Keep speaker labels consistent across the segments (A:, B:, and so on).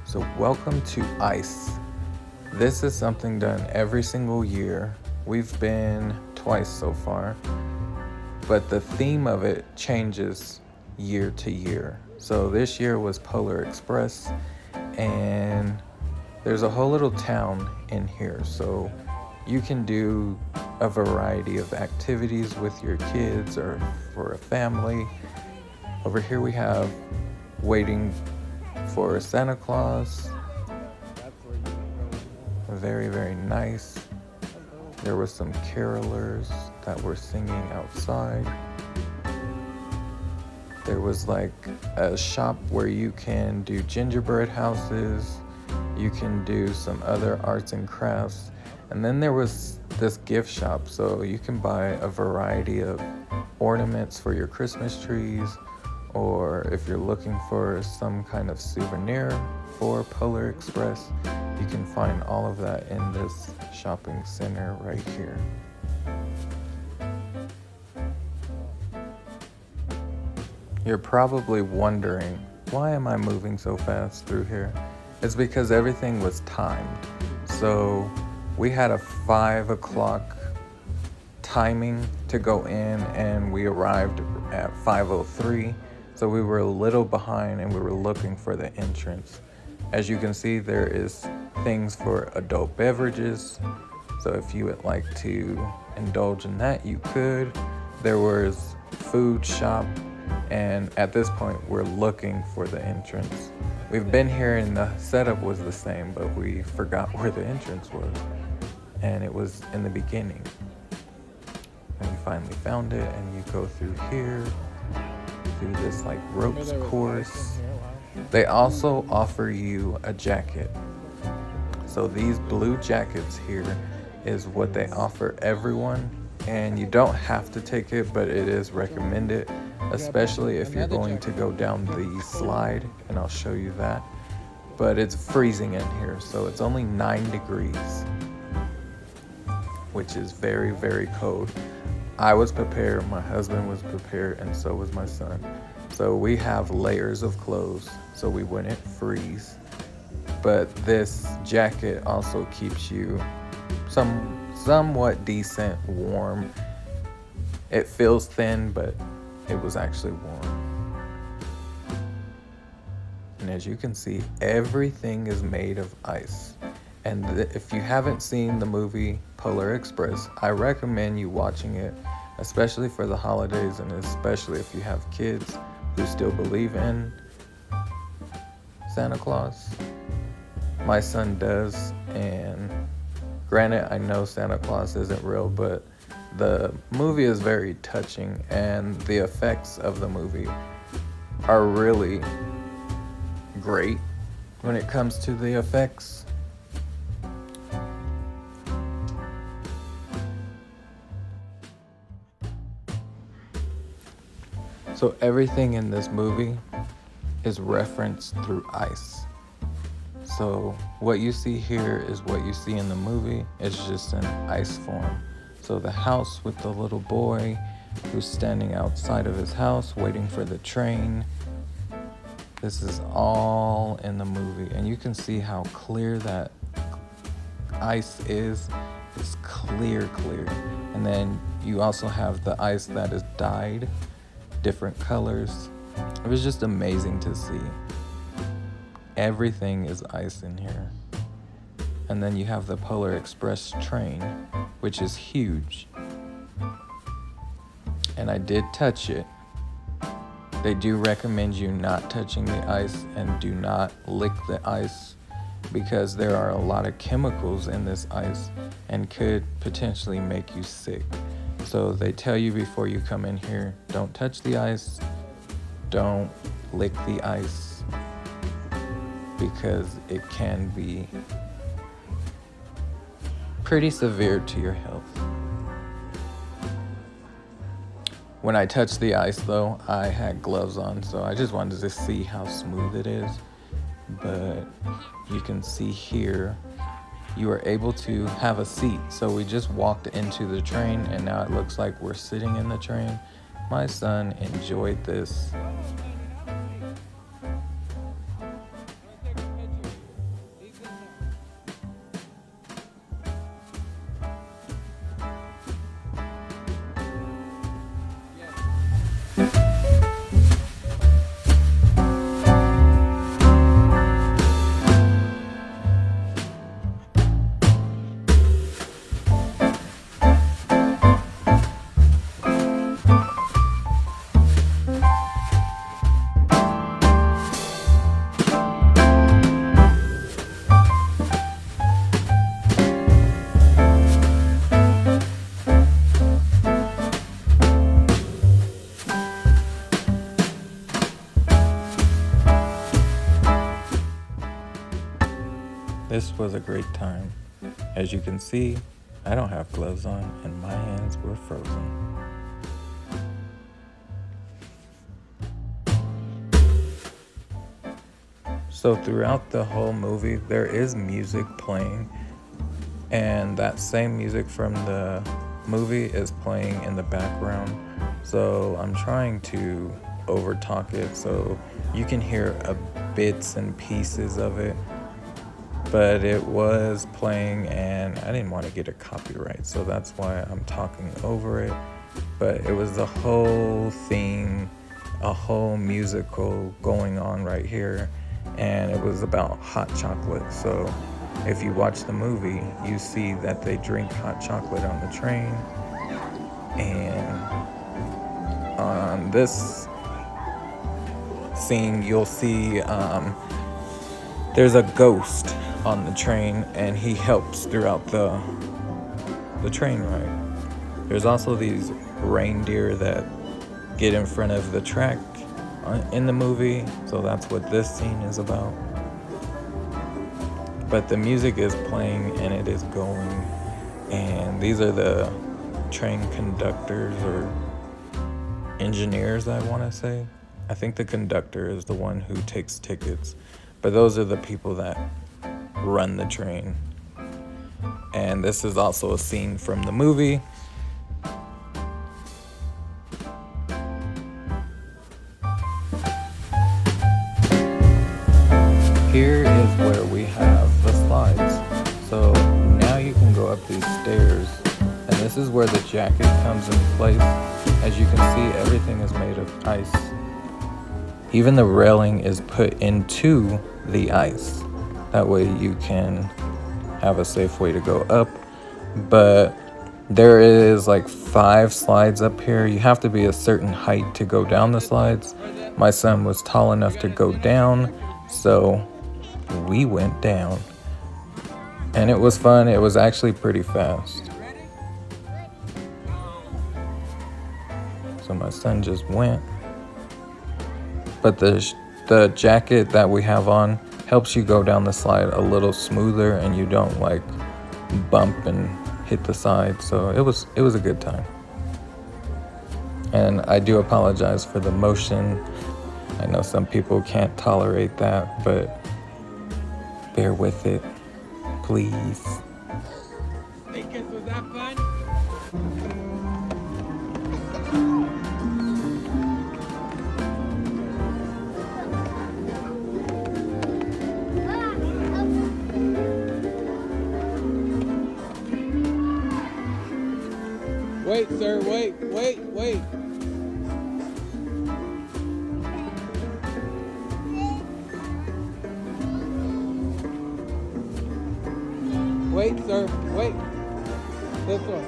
A: So welcome to ICE. This is something done every single year. We've been twice so far, but the theme of it changes year to year. So this year was Polar Express, and there's a whole little town in here. So you can do a variety of activities with your kids or for a family. Over here we have waiting for Santa Claus. Very, very nice. There were some carolers that were singing outside. There was like a shop where you can do gingerbread houses. You can do some other arts and crafts. And then there was this gift shop, so you can buy a variety of ornaments for your Christmas trees, or if you're looking for some kind of souvenir for Polar Express, you can find all of that in this shopping center right here. You're probably wondering, why am I moving so fast through here? It's because everything was timed. So we had a 5 o'clock timing to go in, and we arrived at 5:03. So we were a little behind, and we were looking for the entrance. As you can see, there is things for adult beverages. So if you would like to indulge in that, you could. There was food shop, and at this point, we're looking for the entrance. We've been here and the setup was the same, but we forgot where the entrance was. And it was in the beginning. And we finally found it, and you go through here, through this like ropes course. They also offer you a jacket. So these blue jackets here is what they offer everyone, and you don't have to take it, but it is recommended, especially if you're going to go down the slide, and I'll show you that. But it's freezing in here, so it's only 9 degrees, which is very, very cold. I was prepared, my husband was prepared, and so was my son. So we have layers of clothes so we wouldn't freeze. But this jacket also keeps you somewhat decent warm. It feels thin, but it was actually warm. And as you can see, everything is made of ice. And if you haven't seen the movie Polar Express, I recommend you watching it, especially for the holidays, and especially if you have kids who still believe in Santa Claus. My son does, and granted, I know Santa Claus isn't real, but the movie is very touching, and the effects of the movie are really great when it comes to the effects. So everything in this movie is referenced through ice. So what you see here is what you see in the movie. It's just in ice form. So the house with the little boy who's standing outside of his house waiting for the train. This is all in the movie. And you can see how clear that ice is. It's clear. And then you also have the ice that is dyed different colors. It was just amazing to see. Everything is ice in here. And then you have the Polar Express train, which is huge. And I did touch it. They do recommend you not touching the ice and do not lick the ice, because there are a lot of chemicals in this ice and could potentially make you sick. So they tell you before you come in here, don't touch the ice, don't lick the ice, because it can be pretty severe to your health. When I touched the ice though, I had gloves on, so I just wanted to see how smooth it is. But you can see here, you are able to have a seat. So we just walked into the train, and now it looks like we're sitting in the train. My son enjoyed this. This was a great time. As you can see, I don't have gloves on and my hands were frozen. So throughout the whole movie, there is music playing, and that same music from the movie is playing in the background. So I'm trying to overtalk it so you can hear bits and pieces of it, but it was playing and I didn't want to get a copyright, so that's why I'm talking over it. But it was the whole thing, a whole musical going on right here, and it was about hot chocolate. So if you watch the movie, you see that they drink hot chocolate on the train, and on this scene you'll see there's a ghost on the train, and he helps throughout the train ride. There's also these reindeer that get in front of the track in the movie, so that's what this scene is about. But the music is playing and it is going, and these are the train conductors or engineers, I want to say. I think the conductor is the one who takes tickets, but those are the people that run the train. And this is also a scene from the movie. Here is where we have the slides. So now you can go up these stairs, and this is where the jacket comes in place. As you can see, everything is made of ice. Even the railing is put into the ice. That way you can have a safe way to go up. But there is like 5 slides up here. You have to be a certain height to go down the slides. My son was tall enough to go down, so we went down. And it was fun. It was actually pretty fast. So my son just went. But the jacket that we have on helps you go down the slide a little smoother, and you don't like bump and hit the side. So it was a good time. And I do apologize for the motion. I know some people can't tolerate that, but bear with it, please.
B: Hey kids, was that fun? Wait, sir, wait. Wait, sir, wait. This one.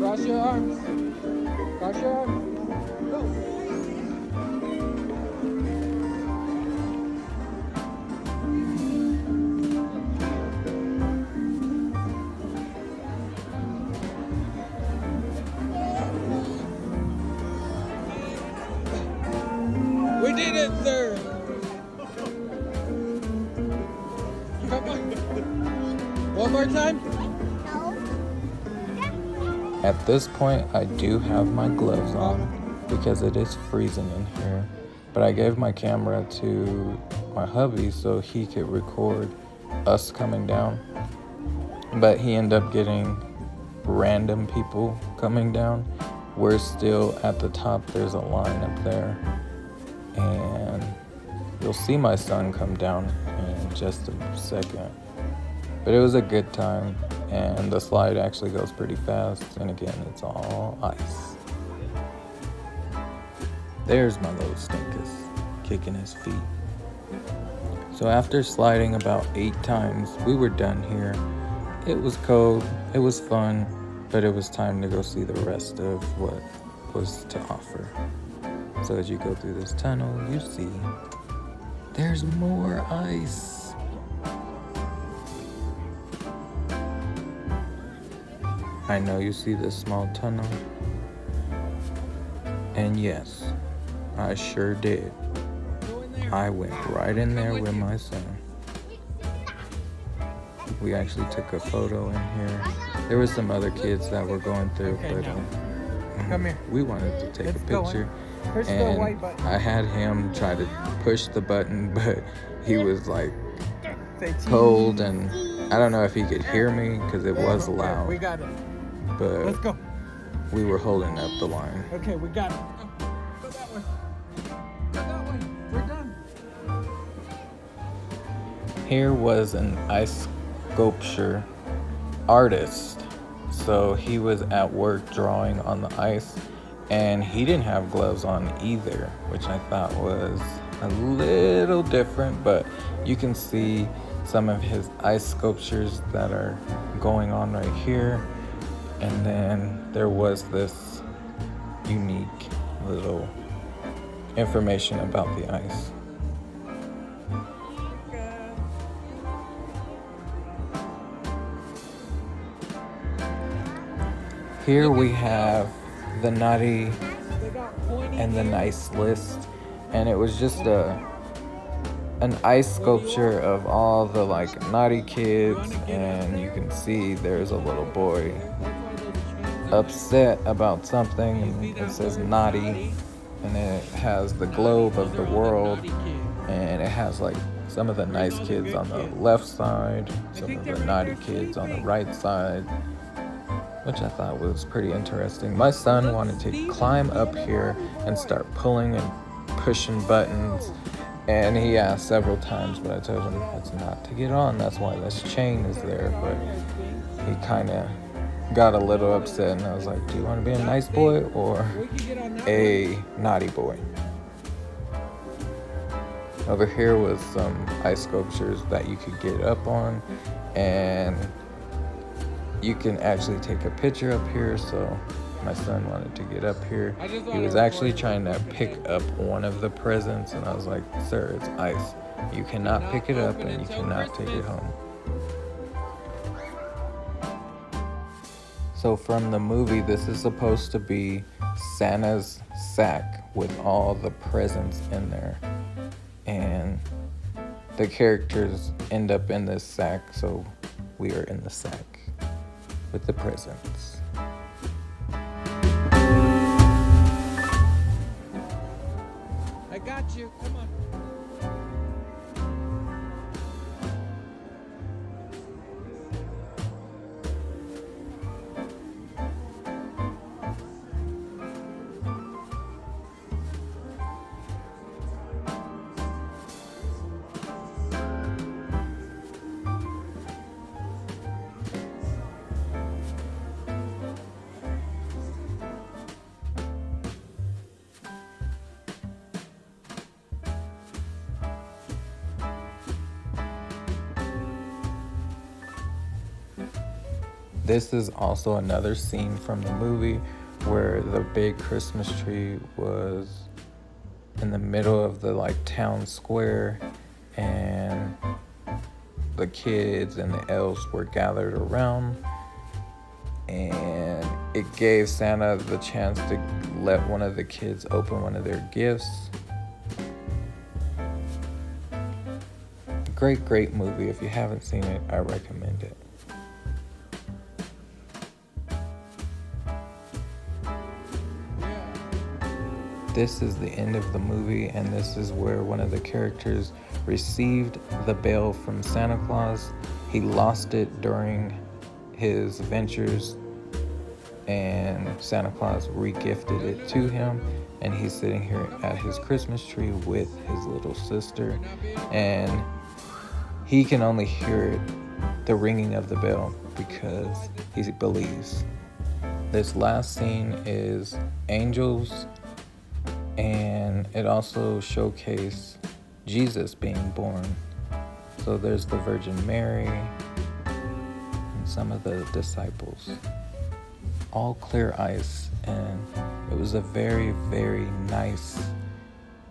B: Cross your arms. Cross your arms. Go. We did it, sir. Come on. One more time.
A: At this point, I do have my gloves on because it is freezing in here. But I gave my camera to my hubby so he could record us coming down. But he ended up getting random people coming down. We're still at the top. There's a line up there. And you'll see my son come down in just a second. But it was a good time, and the slide actually goes pretty fast, and again, it's all ice. There's my little stinkus kicking his feet. So after sliding about 8 times, we were done here. It was cold, it was fun, but it was time to go see the rest of what was to offer. So as you go through this tunnel, you see there's more ice. I know you see this small tunnel, and yes, I sure did. I went right in there with my son. We actually took a photo in here. There were some other kids that were going through,
B: Okay,
A: but
B: now. Come here.
A: we wanted to take
B: It's
A: a picture.
B: Push the
A: And
B: white button.
A: I had him try to push the button, but he was like
B: Say cheese.
A: cold, and I don't know if he could hear me because it was
B: Okay,
A: loud.
B: we got it.
A: But
B: Let's go.
A: we were holding up the line.
B: Okay, we got it. Go that way. Go that way. We're done.
A: Here was an ice sculpture artist. So he was at work drawing on the ice, and he didn't have gloves on either, which I thought was a little different, but you can see some of his ice sculptures that are going on right here. And then there was this unique little information about the ice. Here we have the naughty and the nice list, and it was just an ice sculpture of all the like naughty kids, and you can see there's a little boy upset about something, and it says naughty, and it has the globe of the world, and it has like some of the nice kids on the left side, some of the naughty kids on the right side, which I thought was pretty interesting. My son wanted to climb up here and start pulling and pushing buttons, and he asked several times, but I told him that's not to get on, that's why this chain is there. But he kind of got a little upset, and I was like, do you want to be a nice boy or a naughty boy? Over here was some ice sculptures that you could get up on, and you can actually take a picture up here. So my son wanted to get up here. He was actually trying to pick up one of the presents, and I was like, sir, it's ice. You cannot pick it up and you cannot take it home. So from the movie, this is supposed to be Santa's sack with all the presents in there. And the characters end up in this sack, so we are in the sack with the presents.
B: I got you. Come on.
A: This is also another scene from the movie where the big Christmas tree was in the middle of the like town square, and the kids and the elves were gathered around, and it gave Santa the chance to let one of the kids open one of their gifts. Great movie. If you haven't seen it, I recommend it. This is the end of the movie, and this is where one of the characters received the bell from Santa Claus. He lost it during his ventures, and Santa Claus re-gifted it to him, and he's sitting here at his Christmas tree with his little sister, and he can only hear it, the ringing of the bell, because he believes. This last scene is angels, and it also showcased Jesus being born. So there's the Virgin Mary and some of the disciples. All clear ice, and it was a very, very nice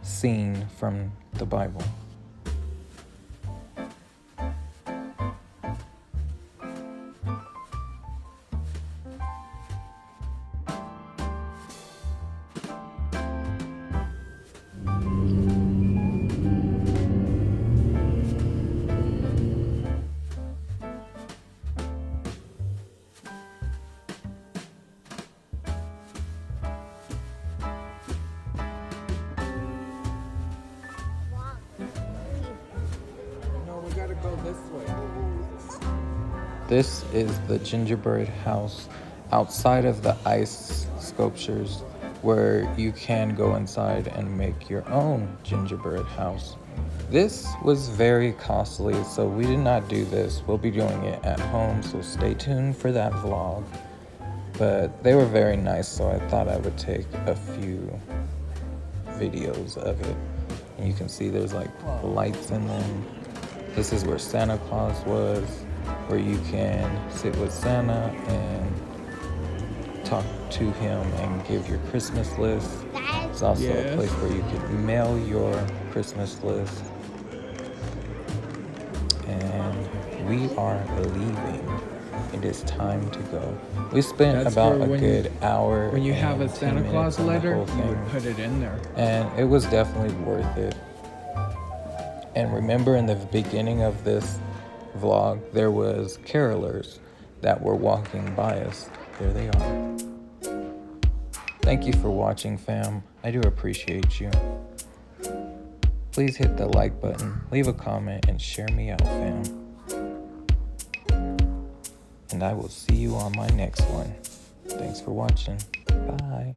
A: scene from the Bible.
B: go this way.
A: This is the gingerbread house outside of the ice sculptures, where you can go inside and make your own gingerbread house. This was very costly, so we did not do this. We'll be doing it at home, so stay tuned for that vlog. But they were very nice, so I thought I would take a few videos of it. And you can see there's like lights in them. This is where Santa Claus was, where you can sit with Santa and talk to him and give your Christmas list. It's also a place where you can mail your Christmas list. And we are leaving. It is time to go. We spent about a good hour.
B: When you have a
A: and 10
B: Santa Claus
A: minutes on the
B: letter,
A: whole
B: you
A: thing.
B: would put it in there.
A: And it was definitely worth it. And remember, in the beginning of this vlog, there was carolers that were walking by us. There they are. Thank you for watching, fam. I do appreciate you. Please hit the like button, leave a comment, and share me out, fam. And I will see you on my next one. Thanks for watching. Bye.